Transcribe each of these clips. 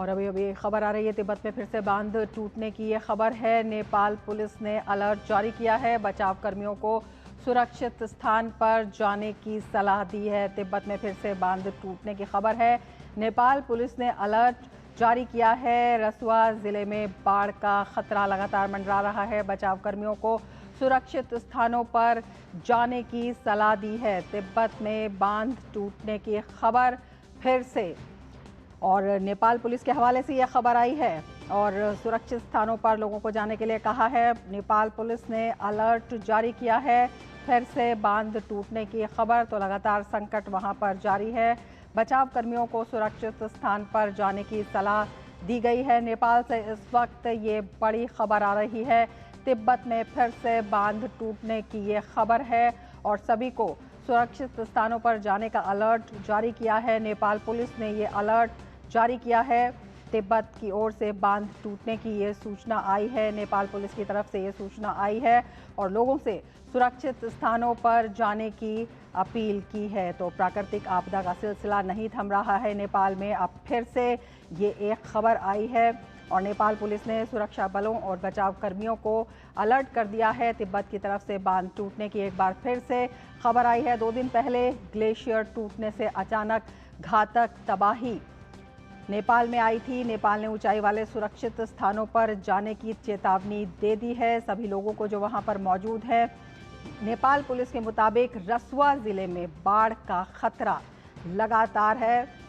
और अभी अभी खबर आ रही है तिब्बत में फिर से बांध टूटने की। ये खबर है, नेपाल पुलिस ने अलर्ट जारी किया है, बचाव कर्मियों को सुरक्षित स्थान पर जाने की सलाह दी है। तिब्बत में फिर से बांध टूटने की खबर है, नेपाल पुलिस ने अलर्ट जारी किया है। रसुआ जिले में बाढ़ का खतरा लगातार मंडरा रहा है, बचाव कर्मियों को सुरक्षित स्थानों पर जाने की सलाह दी है। तिब्बत में बांध टूटने की खबर फिर से, और नेपाल पुलिस के हवाले से यह खबर आई है और सुरक्षित स्थानों पर लोगों को जाने के लिए कहा है। नेपाल पुलिस ने अलर्ट जारी किया है, फिर से बांध टूटने की खबर, तो लगातार संकट वहां पर जारी है। बचाव कर्मियों को सुरक्षित स्थान पर जाने की सलाह दी गई है। नेपाल से इस वक्त ये बड़ी खबर आ रही है, तिब्बत में फिर से बांध टूटने की ये खबर है और सभी को सुरक्षित स्थानों पर जाने का अलर्ट जारी किया है। नेपाल पुलिस ने ये अलर्ट जारी किया है। तिब्बत की ओर से बांध टूटने की ये सूचना आई है, नेपाल पुलिस की तरफ से ये सूचना आई है और लोगों से सुरक्षित स्थानों पर जाने की अपील की है। तो प्राकृतिक आपदा का सिलसिला नहीं थम रहा है नेपाल में, अब फिर से ये एक खबर आई है और नेपाल पुलिस ने सुरक्षा बलों और बचाव कर्मियों को अलर्ट कर दिया है। तिब्बत की तरफ से बांध टूटने की एक बार फिर से खबर आई है। 2 दिन पहले ग्लेशियर टूटने से अचानक घातक तबाही नेपाल में आई थी। नेपाल ने ऊंचाई वाले सुरक्षित स्थानों पर जाने की चेतावनी दे दी है सभी लोगों को जो वहां पर मौजूद है। नेपाल पुलिस के मुताबिक रसुआ जिले में बाढ़ का खतरा लगातार है।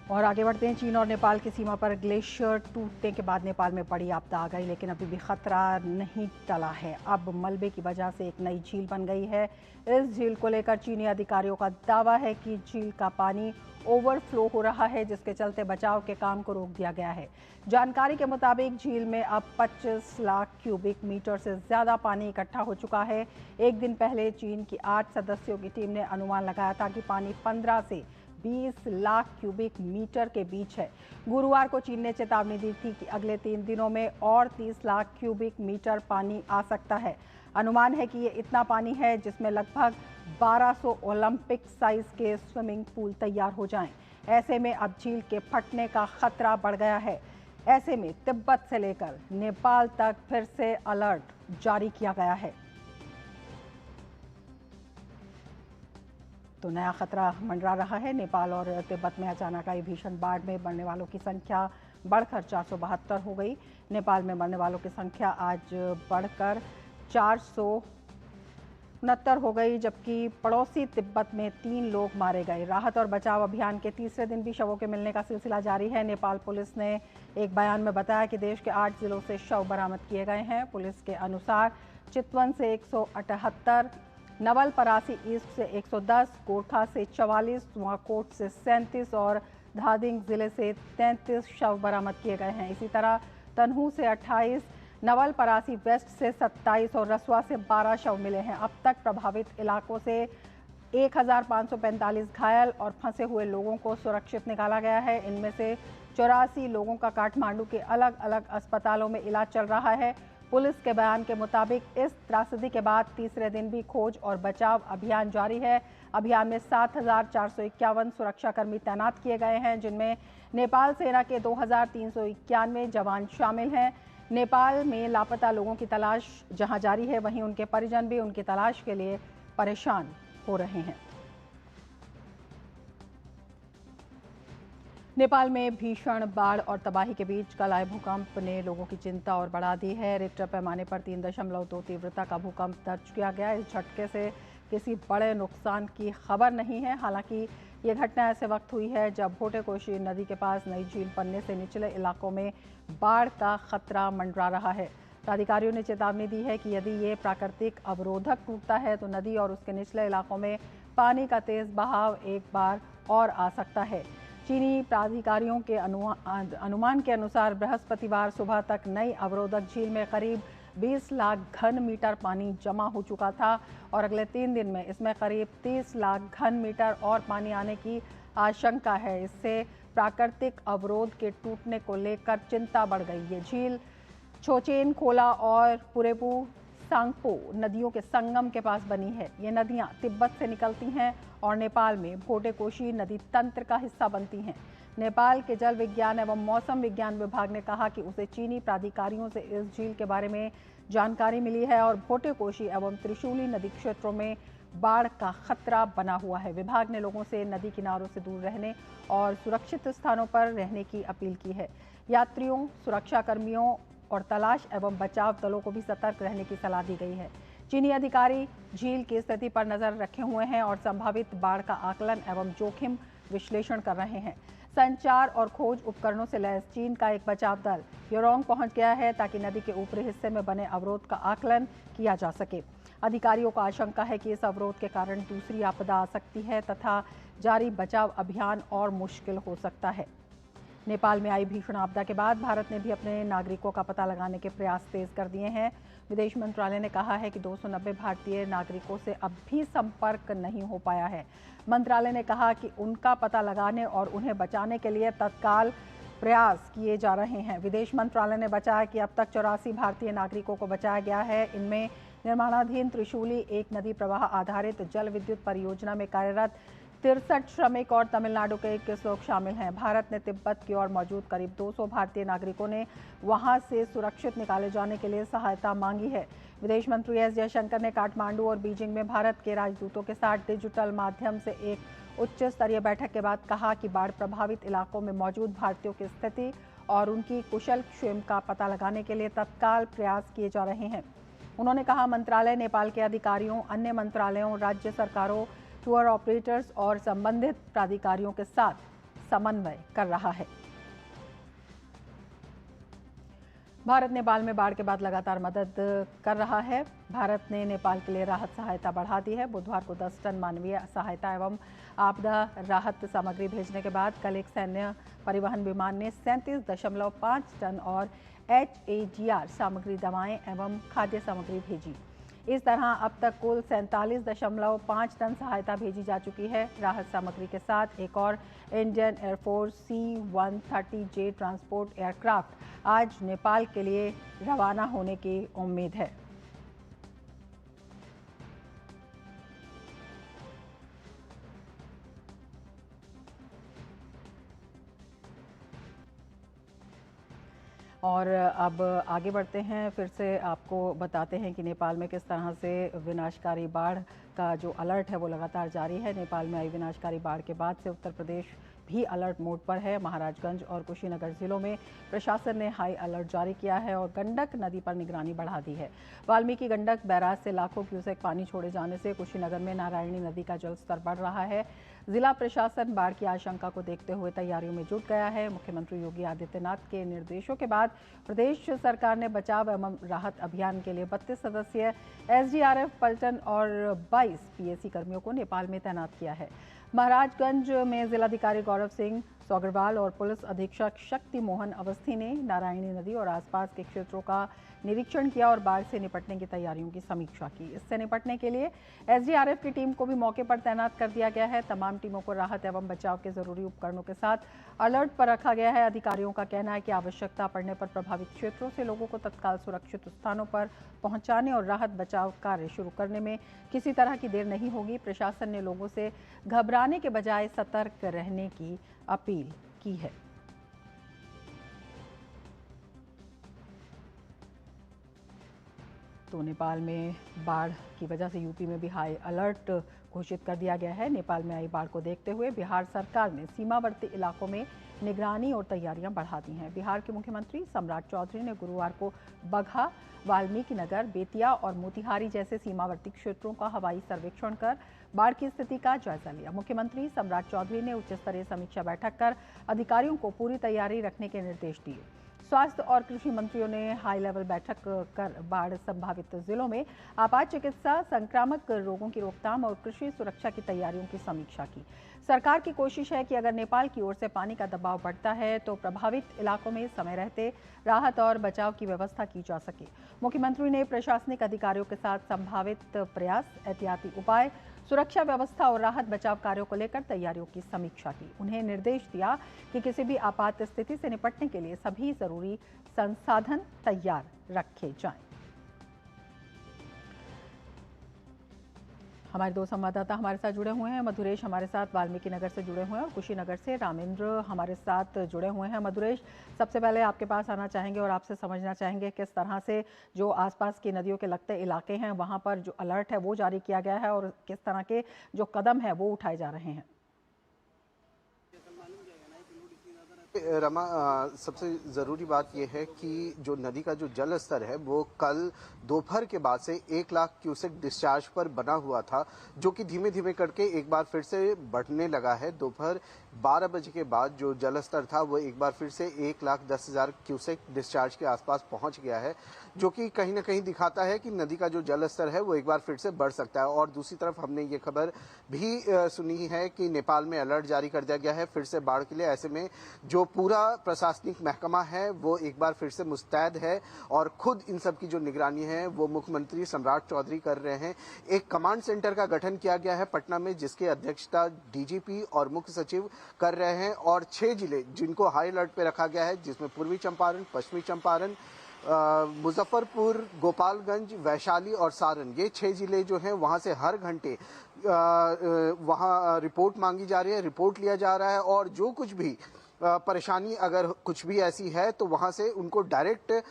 और आगे बढ़ते हैं, चीन और नेपाल की सीमा पर ग्लेशियर टूटने के बाद नेपाल में बड़ी आपदा आ गई, लेकिन अभी भी खतरा नहीं टला है। अब मलबे की वजह से एक नई झील बन गई है। इस झील को लेकर चीनी अधिकारियों का दावा है कि झील का पानी ओवरफ्लो हो रहा है, जिसके चलते बचाव के काम को रोक दिया गया है। जानकारी के मुताबिक झील में अब 25 लाख क्यूबिक मीटर से ज़्यादा पानी इकट्ठा हो चुका है। एक दिन पहले चीन की 8 सदस्यों की टीम ने अनुमान लगाया था कि पानी 15 से 20 लाख क्यूबिक मीटर के बीच है। गुरुवार को चीन ने चेतावनी दी थी कि अगले 3 दिनों में और 30 लाख क्यूबिक मीटर पानी आ सकता है। अनुमान है कि ये इतना पानी है जिसमें लगभग 1200 ओलंपिक साइज के स्विमिंग पूल तैयार हो जाएं। ऐसे में अब झील के फटने का खतरा बढ़ गया है। ऐसे में तिब्बत से लेकर नेपाल तक फिर से अलर्ट जारी किया गया है। तो नया खतरा मंडरा रहा है। नेपाल और तिब्बत में अचानक आई भीषण बाढ़ में मरने वालों की संख्या बढ़कर 472 हो गई। नेपाल में मरने वालों की संख्या आज बढ़कर 469 हो गई, जबकि पड़ोसी तिब्बत में 3 लोग मारे गए। राहत और बचाव अभियान के तीसरे दिन भी शवों के मिलने का सिलसिला जारी है। नेपाल पुलिस ने एक बयान में बताया कि देश के 8 जिलों से शव बरामद किए गए हैं। पुलिस के अनुसार चितवन से 178, नवलपरासी ईस्ट से 110, गोरखा से 44, नुआकोट से 37 और धादिंग जिले से 33 शव बरामद किए गए हैं। इसी तरह तनहू से 28, नवलपरासी वेस्ट से 27 और रसुआ से 12 शव मिले हैं। अब तक प्रभावित इलाकों से 1545 घायल और फंसे हुए लोगों को सुरक्षित निकाला गया है। इनमें से 84 लोगों का काठमांडू के अलग अलग अस्पतालों में इलाज चल रहा है। पुलिस के बयान के मुताबिक इस त्रासदी के बाद तीसरे दिन भी खोज और बचाव अभियान जारी है। अभियान में 7451 सुरक्षाकर्मी तैनात किए गए हैं, जिनमें नेपाल सेना के 2391 जवान शामिल हैं। नेपाल में लापता लोगों की तलाश जहां जारी है, वहीं उनके परिजन भी उनकी तलाश के लिए परेशान हो रहे हैं। नेपाल में भीषण बाढ़ और तबाही के बीच कल आए भूकंप ने लोगों की चिंता और बढ़ा दी है। रिक्टर पैमाने पर 3.2 तीव्रता का भूकंप दर्ज किया गया। इस झटके से किसी बड़े नुकसान की खबर नहीं है। हालांकि ये घटना ऐसे वक्त हुई है जब भोटेकोशी नदी के पास नई झील बनने से निचले इलाकों में बाढ़ का खतरा मंडरा रहा है। अधिकारियों ने चेतावनी दी है कि यदि ये प्राकृतिक अवरोधक टूटता है तो नदी और उसके निचले इलाकों में पानी का तेज बहाव एक बार और आ सकता है। चीनी प्राधिकारियों के अनुमान के अनुसार बृहस्पतिवार सुबह तक नई अवरोधक झील में करीब 20 लाख घन मीटर पानी जमा हो चुका था और अगले 3 दिन में इसमें करीब 30 लाख घन मीटर और पानी आने की आशंका है। इससे प्राकृतिक अवरोध के टूटने को लेकर चिंता बढ़ गई। ये झील छोचेन, खोला और पुरेपू सांगपो नदियों के संगम के पास बनी है। ये नदियां तिब्बत से निकलती हैं और नेपाल में भोटेकोशी नदी तंत्र का हिस्सा बनती हैं। नेपाल के जल विज्ञान एवं मौसम विज्ञान विभाग ने कहा कि उसे चीनी प्राधिकारियों से इस झील के बारे में जानकारी मिली है और भोटेकोशी एवं त्रिशूली नदी क्षेत्रों में बाढ़ का खतरा बना हुआ है। विभाग ने लोगों से नदी किनारों से दूर रहने और सुरक्षित स्थानों पर रहने की अपील की है। यात्रियों, सुरक्षा कर्मियों और तलाश एवं बचाव दलों को भी सतर्क रहने की सलाह दी गई है। चीनी अधिकारी झील की स्थिति पर नजर रखे हुए हैं और संभावित बाढ़ का आकलन एवं जोखिम विश्लेषण कर रहे हैं। संचार और खोज उपकरणों से लैस चीन का एक बचाव दल योरोंग पहुंच गया है ताकि नदी के ऊपरी हिस्से में बने अवरोध का आकलन किया जा सके। अधिकारियों को आशंका है कि इस अवरोध के कारण दूसरी आपदा आ सकती है तथा जारी बचाव अभियान और मुश्किल हो सकता है। नेपाल में आई भीषण आपदा के बाद भारत ने भी अपने नागरिकों का पता लगाने के प्रयास तेज कर दिए हैं। विदेश मंत्रालय ने कहा है कि 290 भारतीय नागरिकों से अब भी संपर्क नहीं हो पाया है। मंत्रालय ने कहा कि उनका पता लगाने और उन्हें बचाने के लिए तत्काल प्रयास किए जा रहे हैं। विदेश मंत्रालय ने बताया कि अब तक 84 भारतीय नागरिकों को बचाया गया है। इनमें निर्माणाधीन त्रिशूली एक नदी प्रवाह आधारित जल विद्युत परियोजना में कार्यरत 63 श्रमिक और तमिलनाडु के 21 लोग शामिल हैं। भारत ने तिब्बत की ओर मौजूद करीब 200 भारतीय नागरिकों ने वहां से सुरक्षित निकाले जाने के लिए सहायता मांगी है। विदेश मंत्री एस जयशंकर ने काठमांडू और बीजिंग में भारत के राजदूतों के साथ डिजिटल माध्यम से एक उच्च स्तरीय बैठक के बाद कहा कि बाढ़ प्रभावित इलाकों में मौजूद भारतीयों की स्थिति और उनकी कुशल क्षेम का पता लगाने के लिए तत्काल प्रयास किए जा रहे हैं। उन्होंने कहा, मंत्रालय नेपाल के अधिकारियों, अन्य मंत्रालयों, राज्य सरकारों, टूर ऑपरेटर्स और संबंधित प्राधिकारियों के साथ समन्वय कर रहा है। भारत नेपाल में बाढ़ के बाद लगातार मदद कर रहा है। भारत ने नेपाल के लिए राहत सहायता बढ़ा दी है। बुधवार को 10 टन मानवीय सहायता एवं आपदा राहत सामग्री भेजने के बाद कल एक सैन्य परिवहन विमान ने 37.5 टन और HAGR सामग्री, दवाएं एवं खाद्य सामग्री भेजी। इस तरह अब तक कुल 47.5 टन सहायता भेजी जा चुकी है। राहत सामग्री के साथ एक और Indian air force C-130J transport aircraft आज नेपाल के लिए रवाना होने की उम्मीद है। और अब आगे बढ़ते हैं, फिर से आपको बताते हैं कि नेपाल में किस तरह से विनाशकारी बाढ़ का जो अलर्ट है वो लगातार जारी है। नेपाल में आई विनाशकारी बाढ़ के बाद से उत्तर प्रदेश भी अलर्ट मोड पर है। महाराजगंज और कुशीनगर जिलों में प्रशासन ने हाई अलर्ट जारी किया है और गंडक नदी पर निगरानी बढ़ा दी है। वाल्मीकि गंडक बैराज से लाखों क्यूसेक पानी छोड़े जाने से कुशीनगर में नारायणी नदी का जलस्तर बढ़ रहा है। जिला प्रशासन बाढ़ की आशंका को देखते हुए तैयारियों में जुट गया है। मुख्यमंत्री योगी आदित्यनाथ के निर्देशों के बाद प्रदेश सरकार ने बचाव एवं राहत अभियान के लिए 32 सदस्यीय SDRF पलटन और 22 PAC कर्मियों को नेपाल में तैनात किया है। महाराजगंज में जिलाधिकारी गौरव सिंह सौगरवाल और पुलिस अधीक्षक शक्ति मोहन अवस्थी ने नारायणी नदी और आसपास के क्षेत्रों का निरीक्षण किया और बाढ़ से निपटने की तैयारियों की समीक्षा की। इससे निपटने के लिए SDRF की टीम को भी मौके पर तैनात कर दिया गया है। तमाम टीमों को राहत एवं बचाव के जरूरी उपकरणों के साथ अलर्ट पर रखा गया है। अधिकारियों का कहना है कि आवश्यकता पड़ने पर प्रभावित क्षेत्रों से लोगों को तत्काल सुरक्षित स्थानों पर पहुंचाने और राहत बचाव कार्य शुरू करने में किसी तरह की देर नहीं होगी। प्रशासन ने लोगों से घबराने के बजाय सतर्क रहने की अपील की है। तो नेपाल में बाढ़ की वजह से यूपी में भी हाई अलर्ट घोषित कर दिया गया है। नेपाल में आई बाढ़ को देखते हुए बिहार सरकार ने सीमावर्ती इलाकों में निगरानी और तैयारियां बढ़ा दी हैं। बिहार के मुख्यमंत्री सम्राट चौधरी ने गुरुवार को बगहा, वाल्मीकि नगर, बेतिया और मोतिहारी जैसे सीमावर्ती क्षेत्रों का हवाई सर्वेक्षण कर बाढ़ की स्थिति का जायजा लिया। मुख्यमंत्री सम्राट चौधरी ने उच्च स्तरीय समीक्षा बैठक कर अधिकारियों को पूरी तैयारी रखने के निर्देश दिए। स्वास्थ्य और कृषि मंत्रियों ने हाई लेवल बैठक कर बाढ़ संभावित जिलों में आपात चिकित्सा, संक्रामक रोगों की रोकथाम और कृषि सुरक्षा की तैयारियों की समीक्षा की। सरकार की कोशिश है कि अगर नेपाल की ओर से पानी का दबाव बढ़ता है तो प्रभावित इलाकों में समय रहते राहत और बचाव की व्यवस्था की जा सके। मुख्यमंत्री ने प्रशासनिक अधिकारियों के साथ संभावित प्रयास, एहतियाती उपाय, सुरक्षा व्यवस्था और राहत बचाव कार्यों को लेकर तैयारियों की समीक्षा की। उन्हें निर्देश दिया कि किसी भी आपात स्थिति से निपटने के लिए सभी जरूरी संसाधन तैयार रखे जाएं। हमारे दो संवाददाता हमारे साथ जुड़े हुए हैं। मधुरेश हमारे साथ वाल्मीकि नगर से जुड़े हुए हैं और कुशीनगर से रामेंद्र हमारे साथ जुड़े हुए हैं। मधुरेश, सबसे पहले आपके पास आना चाहेंगे और आपसे समझना चाहेंगे किस तरह से जो आसपास की नदियों के लगते इलाके हैं वहां पर जो अलर्ट है वो जारी किया गया है और किस तरह के जो कदम है वो उठाए जा रहे हैं। रमा, सबसे ज़रूरी बात यह है कि जो नदी का जो जल स्तर है वो कल दोपहर के बाद से 1 लाख क्यूसेक डिस्चार्ज पर बना हुआ था, जो कि धीमे धीमे करके एक बार फिर से बढ़ने लगा है। दोपहर 12 बजे के बाद जो जल स्तर था वो एक बार फिर से 1,10,000 क्यूसेक डिस्चार्ज के आसपास पहुंच गया है, जो कि कहीं ना कहीं दिखाता है कि नदी का जो जल स्तर है वो एक बार फिर से बढ़ सकता है। और दूसरी तरफ हमने ये खबर भी सुनी है कि नेपाल में अलर्ट जारी कर दिया गया है फिर से बाढ़ के लिए। ऐसे में जो पूरा प्रशासनिक महकमा है वो एक बार फिर से मुस्तैद है और खुद इन सब की जो निगरानी है वो मुख्यमंत्री सम्राट चौधरी कर रहे हैं। एक कमांड सेंटर का गठन किया गया है पटना में, जिसकी अध्यक्षता डीजीपी और मुख्य सचिव कर रहे हैं और 6 जिले जिनको हाई अलर्ट पे रखा गया है, जिसमें पूर्वी चंपारण, पश्चिमी चंपारण, मुजफ्फरपुर, गोपालगंज, वैशाली और सारण, ये 6 जिले जो हैं वहां से हर घंटे वहां रिपोर्ट मांगी जा रही है, रिपोर्ट लिया जा रहा है और जो कुछ भी परेशानी अगर कुछ भी ऐसी है तो वहां से उनको डायरेक्ट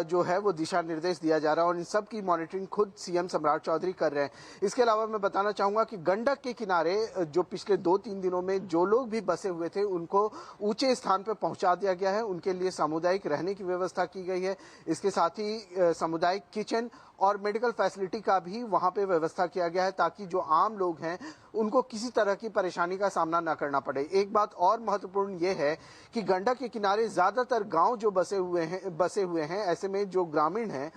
जो है वो दिशा निर्देश दिया जा रहा है और इन सब की मॉनिटरिंग खुद सीएम सम्राट चौधरी कर रहे हैं। इसके अलावा मैं बताना चाहूंगा कि गंडक के किनारे जो पिछले 2-3 दिनों में जो लोग भी बसे हुए थे उनको ऊंचे स्थान पर पहुंचा दिया गया है। उनके लिए सामुदायिक रहने की व्यवस्था की गई है। इसके साथ ही सामुदायिक किचन और मेडिकल फैसिलिटी का भी वहां पे व्यवस्था किया गया है, ताकि जो आम लोग हैं उनको किसी तरह की परेशानी का सामना न करना पड़े। एक बात और महत्वपूर्ण ये है कि गंडक के किनारे ज्यादातर गांव जो बसे हुए हैं, ऐसे में जो ग्रामीण हैं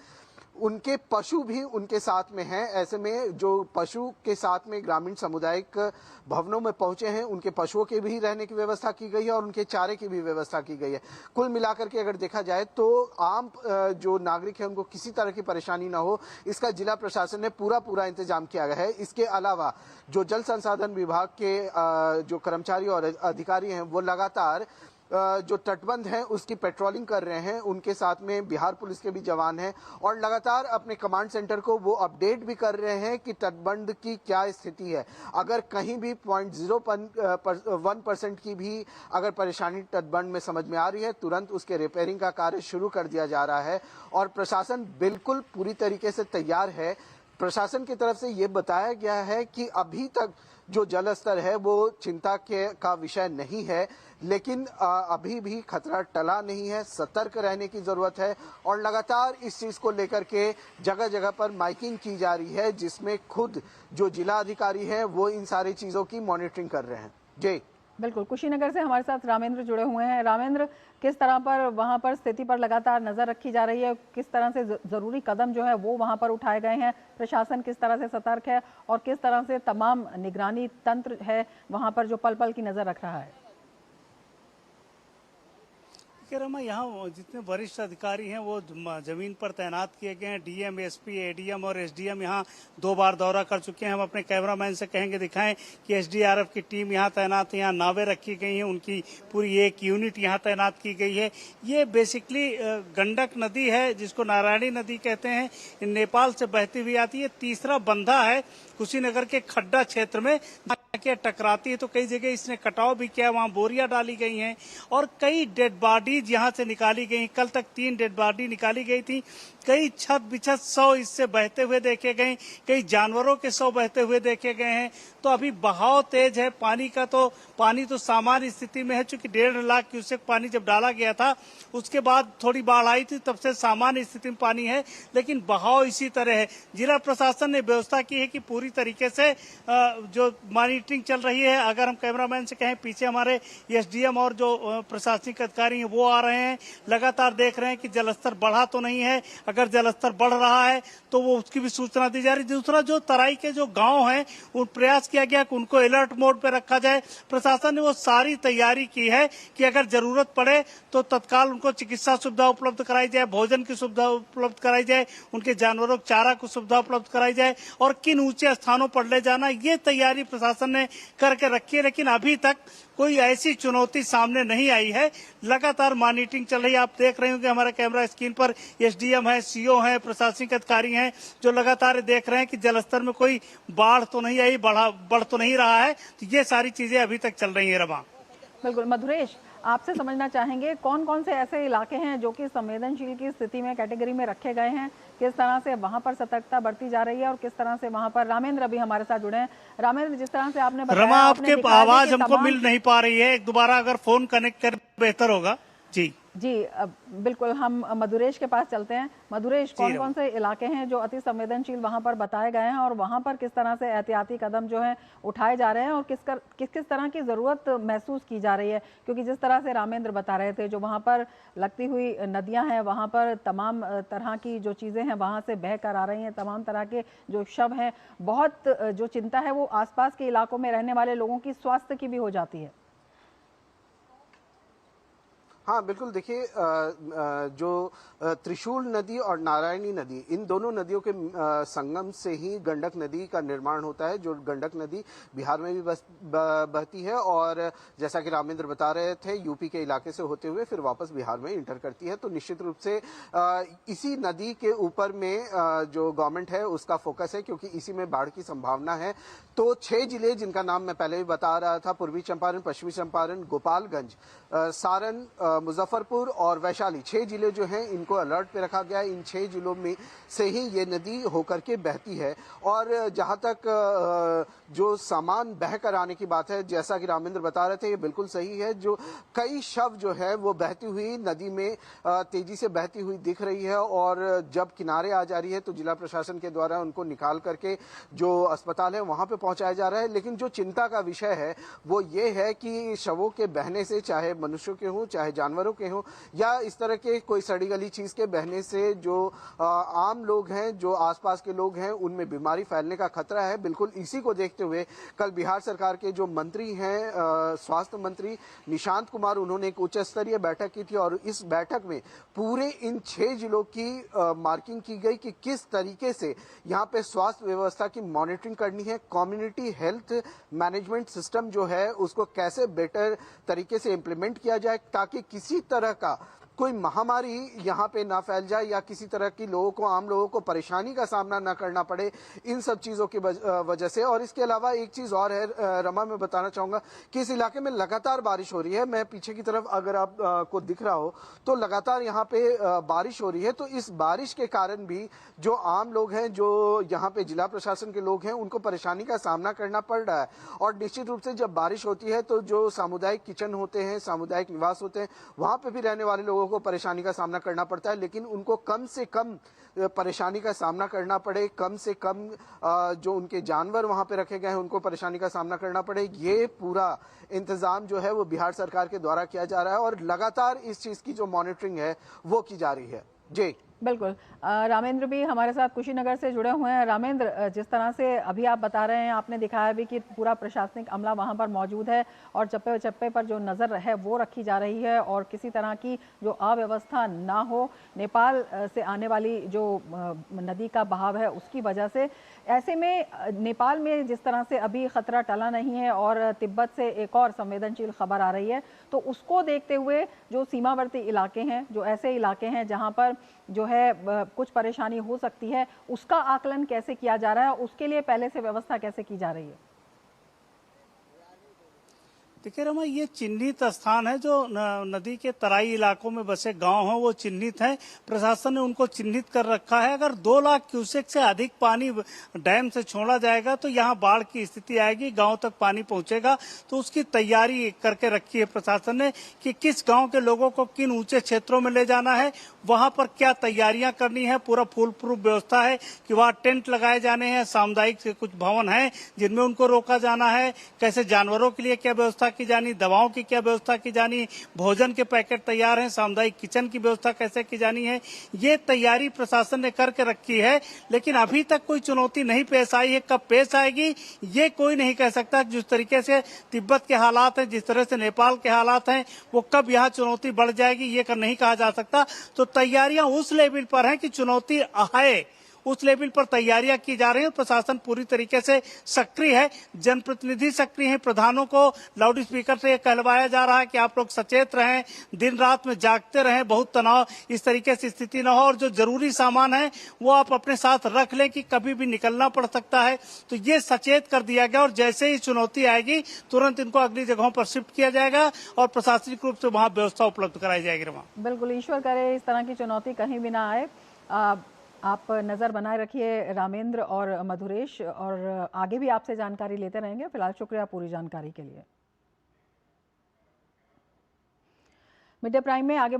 उनके पशु भी उनके साथ में हैं। ऐसे में जो पशु के साथ में ग्रामीण सामुदायिक भवनों में पहुंचे हैं, उनके पशुओं के भी रहने की व्यवस्था की गई है और उनके चारे की भी व्यवस्था की गई है। कुल मिलाकर के अगर देखा जाए तो आम जो नागरिक है उनको किसी तरह की परेशानी ना हो, इसका जिला प्रशासन ने पूरा इंतजाम किया गया है। इसके अलावा जो जल संसाधन विभाग के जो कर्मचारी और अधिकारी हैं वो लगातार जो तटबंध हैं उसकी पेट्रोलिंग कर रहे हैं। उनके साथ में बिहार पुलिस के भी जवान हैं और लगातार अपने कमांड सेंटर को वो अपडेट भी कर रहे हैं कि तटबंध की क्या स्थिति है। अगर कहीं भी 0.01% की भी अगर परेशानी तटबंध में समझ में आ रही है, तुरंत उसके रिपेयरिंग का कार्य शुरू कर दिया जा रहा है और प्रशासन बिल्कुल पूरी तरीके से तैयार है। प्रशासन की तरफ से ये बताया गया है कि अभी तक जो जल स्तर है वो चिंता का विषय नहीं है, लेकिन अभी भी खतरा टला नहीं है। सतर्क रहने की जरूरत है और लगातार इस चीज को लेकर के जगह जगह पर माइकिंग की जा रही है, जिसमें खुद जो जिला अधिकारी हैं वो इन सारी चीजों की मॉनिटरिंग कर रहे हैं। जी बिल्कुल, कुशीनगर से हमारे साथ रामेंद्र जुड़े हुए हैं। रामेंद्र, किस तरह पर वहां पर स्थिति पर लगातार नजर रखी जा रही है, किस तरह से जरूरी कदम जो है वो वहां पर उठाए गए हैं, प्रशासन किस तरह से सतर्क है और किस तरह से तमाम निगरानी तंत्र है वहां पर जो पल पल की नजर रख रहा है? रमा, यहाँ जितने वरिष्ठ अधिकारी हैं वो जमीन पर तैनात किए गए हैं। डीएम, एसपी, एडीएम और एसडीएम यहाँ 2 बार दौरा कर चुके हैं। हम अपने कैमरामैन से कहेंगे दिखाएं कि एसडीआरएफ की टीम यहाँ तैनात है। यहाँ नावें रखी गई हैं, उनकी पूरी एक यूनिट यहाँ तैनात की गई है। ये बेसिकली गंडक नदी है जिसको नारायणी नदी कहते हैं, नेपाल से बहती हुई आती है। तीसरा बंधा है कुशीनगर के खड्डा क्षेत्र में के टकराती है, तो कई जगह इसने कटाव भी किया, वहां बोरियां डाली गई हैं और कई डेड बॉडीज यहां से निकाली गई। कल तक 3 डेड बॉडी निकाली गई थी। कई छत बिछत शव इससे बहते हुए देखे गए, कई जानवरों के शव बहते हुए देखे गए हैं। तो अभी बहाव तेज है पानी का, तो पानी तो सामान्य स्थिति में है, चूंकि 1.5 लाख क्यूसेक पानी जब डाला गया था उसके बाद थोड़ी बाढ़ आई थी, तब से सामान्य स्थिति में पानी है, लेकिन बहाव इसी तरह है। जिला प्रशासन ने व्यवस्था की है कि पूरी तरीके से जो मॉनिटरिंग चल रही है। अगर हम कैमरामैन से कहें, पीछे हमारे एसडीएम और जो प्रशासनिक अधिकारी हैं वो आ रहे हैं, लगातार देख रहे हैं कि जलस्तर बढ़ा तो नहीं है। अगर जलस्तर बढ़ रहा है तो वो उसकी भी सूचना दी जा रही है। दूसरा, जो तराई के जो गांव हैं उन प्रयास किया गया कि उनको अलर्ट मोड पे रखा जाए। प्रशासन ने वो सारी तैयारी की है कि अगर जरूरत पड़े तो तत्काल उनको चिकित्सा सुविधा उपलब्ध कराई जाए, भोजन की सुविधा उपलब्ध कराई जाए, उनके जानवरों को चारा की सुविधा उपलब्ध कराई जाए और किन ऊंचे स्थानों पर ले जाना, ये तैयारी प्रशासन ने ने करके रखी है, लेकिन अभी तक कोई ऐसी चुनौती सामने नहीं आई है। लगातार मॉनिटरिंग चल रही है। आप देख रहे हो कि हमारा कैमरा स्क्रीन पर एसडीएम है, सीओ है, प्रशासनिक अधिकारी हैं, जो लगातार देख रहे हैं कि जलस्तर में कोई बाढ़ तो नहीं आई, बढ़ तो नहीं रहा है। तो ये सारी चीजें अभी तक चल रही है। रमा, बिल्कुल। मधुरेश, आपसे समझना चाहेंगे कौन कौन से ऐसे इलाके हैं जो कि संवेदनशील की स्थिति में कैटेगरी में रखे गए हैं, किस तरह से वहां पर सतर्कता बढ़ती जा रही है और किस तरह से वहां पर। रामेंद्र अभी हमारे साथ जुड़े हैं। रामेंद्र, जिस तरह से आपने बताया, रमा आपके आवाज हमको तमाम... मिल नहीं पा रही है, एक दोबारा अगर फोन कनेक्ट कर बेहतर होगा। जी बिल्कुल, हम मधुरेश के पास चलते हैं। मधुरेश, कौन कौन से इलाके हैं जो अति संवेदनशील वहां पर बताए गए हैं और वहां पर किस तरह से एहतियाती कदम जो है उठाए जा रहे हैं और किस तरह की जरूरत महसूस की जा रही है? क्योंकि जिस तरह से रामेंद्र बता रहे थे, जो वहां पर लगती हुई नदियां हैं, वहां पर तमाम तरह की जो चीजें हैं वहां से बह कर आ रही हैं, तमाम तरह के जो शव हैं, बहुत जो चिंता है वो आसपास के इलाकों में रहने वाले लोगों की स्वास्थ्य की भी हो जाती है। हाँ बिल्कुल, देखिए जो त्रिशूल नदी और नारायणी नदी, इन दोनों नदियों के संगम से ही गंडक नदी का निर्माण होता है। जो गंडक नदी बिहार में भी बहती है और जैसा कि रामेंद्र बता रहे थे, यूपी के इलाके से होते हुए फिर वापस बिहार में इंटर करती है। तो निश्चित रूप से इसी नदी के ऊपर में जो गवर्नमेंट है उसका फोकस है, क्योंकि इसी में बाढ़ की संभावना है। तो 6 जिले जिनका नाम मैं पहले भी बता रहा था, पूर्वी चंपारण, पश्चिमी चंपारण, गोपालगंज, सारण, मुजफ्फरपुर और वैशाली, 6 जिले जो हैं इनको अलर्ट पे रखा गया है। इन 6 जिलों में से ही ये नदी होकर के बहती है। और जहां तक जो सामान बह कर आने की बात है, जैसा कि रामेंद्र बता रहे थे, ये बिल्कुल सही है। जो कई शव जो है वो बहती हुई नदी में तेजी से बहती हुई दिख रही है और जब किनारे आ जा रही है तो जिला प्रशासन के द्वारा उनको निकाल करके जो अस्पताल है वहां पे पहुंचाया जा रहा है। लेकिन जो चिंता का विषय है वो ये है कि शवों के बहने से, चाहे मनुष्यों के हों चाहे जानवरों के हों या इस तरह के कोई सड़ी गली चीज के बहने से, जो आम लोग हैं, जो आसपास के लोग हैं, उनमें बीमारी फैलने का खतरा है। बिल्कुल इसी को देखते हुए कल बिहार सरकार के जो मंत्री हैं, स्वास्थ्य मंत्री निशांत कुमार, उन्होंने एक उच्च स्तरीय बैठक की थी और इस बैठक में पूरे इन 6 जिलों की मार्किंग की गई कि किस तरीके से यहाँ पे स्वास्थ्य व्यवस्था की मॉनिटरिंग करनी है, कम्युनिटी हेल्थ मैनेजमेंट सिस्टम जो है उसको कैसे बेटर तरीके से इम्प्लीमेंट किया जाए, ताकि किसी तरह का कोई महामारी यहाँ पे ना फैल जाए या किसी तरह की लोगों को, आम लोगों को परेशानी का सामना ना करना पड़े इन सब चीजों की वजह से। और इसके अलावा एक चीज और है रमा, मैं बताना चाहूंगा कि इस इलाके में लगातार बारिश हो रही है। मैं पीछे की तरफ अगर आप को दिख रहा हो तो लगातार यहाँ पे बारिश हो रही है। तो इस बारिश के कारण भी जो आम लोग हैं, जो यहाँ पे जिला प्रशासन के लोग हैं, उनको परेशानी का सामना करना पड़ रहा है। और निश्चित रूप से जब बारिश होती है तो जो सामुदायिक किचन होते हैं, सामुदायिक निवास होते हैं, वहां पे भी रहने वाले लोगों को परेशानी का सामना करना पड़ता है। लेकिन उनको कम से कम परेशानी का सामना करना पड़े, कम से कम जो उनके जानवर वहां पे रखे गए हैं उनको परेशानी का सामना करना पड़े, ये पूरा इंतजाम जो है वो बिहार सरकार के द्वारा किया जा रहा है और लगातार इस चीज की जो मॉनिटरिंग है वो की जा रही है। जी बिल्कुल। रामेंद्र भी हमारे साथ कुशीनगर से जुड़े हुए हैं। रामेंद्र, जिस तरह से अभी आप बता रहे हैं, आपने दिखाया भी कि पूरा प्रशासनिक अमला वहां पर मौजूद है और चप्पे चप्पे पर जो नज़र है वो रखी जा रही है और किसी तरह की जो अव्यवस्था ना हो, नेपाल से आने वाली जो नदी का बहाव है उसकी वजह से। ऐसे में नेपाल में जिस तरह से अभी खतरा टला नहीं है और तिब्बत से एक और संवेदनशील खबर आ रही है, तो उसको देखते हुए जो सीमावर्ती इलाके हैं, जो ऐसे इलाके हैं जहां पर जो है कुछ परेशानी हो सकती है, उसका आकलन कैसे किया जा रहा है, उसके लिए पहले से व्यवस्था कैसे की जा रही है? देखिए रमा, ये चिन्हित स्थान है। जो नदी के तराई इलाकों में बसे गांव हैं वो चिन्हित हैं। प्रशासन ने उनको चिन्हित कर रखा है। अगर 2 लाख क्यूसेक से अधिक पानी डैम से छोड़ा जाएगा तो यहाँ बाढ़ की स्थिति आएगी, गांव तक पानी पहुंचेगा। तो उसकी तैयारी करके रखी है प्रशासन ने कि किस गांव के लोगों को किन ऊंचे क्षेत्रों में ले जाना है, वहां पर क्या तैयारियां करनी है। पूरा फुल प्रूफ व्यवस्था है कि वहाँ टेंट लगाए जाने हैं, सामुदायिक से कुछ भवन है जिनमें उनको रोका जाना है, कैसे जानवरों के लिए क्या व्यवस्था की जानी, दवाओं की क्या व्यवस्था की जानी, भोजन के पैकेट तैयार हैं, सामुदायिक किचन की व्यवस्था कैसे की जानी है, ये तैयारी प्रशासन ने करके रखी है। लेकिन अभी तक कोई चुनौती नहीं पेश आई है। कब पेश आएगी ये कोई नहीं कह सकता। जिस तरीके से तिब्बत के हालात हैं, जिस तरह से नेपाल के हालात हैं, वो कब यहाँ चुनौती बढ़ जाएगी ये नहीं कहा जा सकता। तो तैयारियां उस लेवल पर हैं कि चुनौती आए उस लेवल पर तैयारियां की जा रही है। प्रशासन पूरी तरीके से सक्रिय है, जनप्रतिनिधि सक्रिय है, प्रधानों को लाउड स्पीकर से कहलवाया जा रहा है कि आप लोग सचेत रहें, दिन रात में जागते रहें, बहुत तनाव इस तरीके से स्थिति न हो, और जो जरूरी सामान है वो आप अपने साथ रख लें कि कभी भी निकलना पड़ सकता है। तो ये सचेत कर दिया गया और जैसे ही चुनौती आएगी तुरंत इनको अगली जगहों पर शिफ्ट किया जाएगा और प्रशासनिक रूप से वहां व्यवस्था उपलब्ध कराई जाएगी। बिल्कुल, ईश्वर करे इस तरह की चुनौती कहीं भी ना आए। आप नज़र बनाए रखिए रामेंद्र और मधुरेश, और आगे भी आपसे जानकारी लेते रहेंगे। फिलहाल शुक्रिया पूरी जानकारी के लिए। मिड डे प्राइम में आगे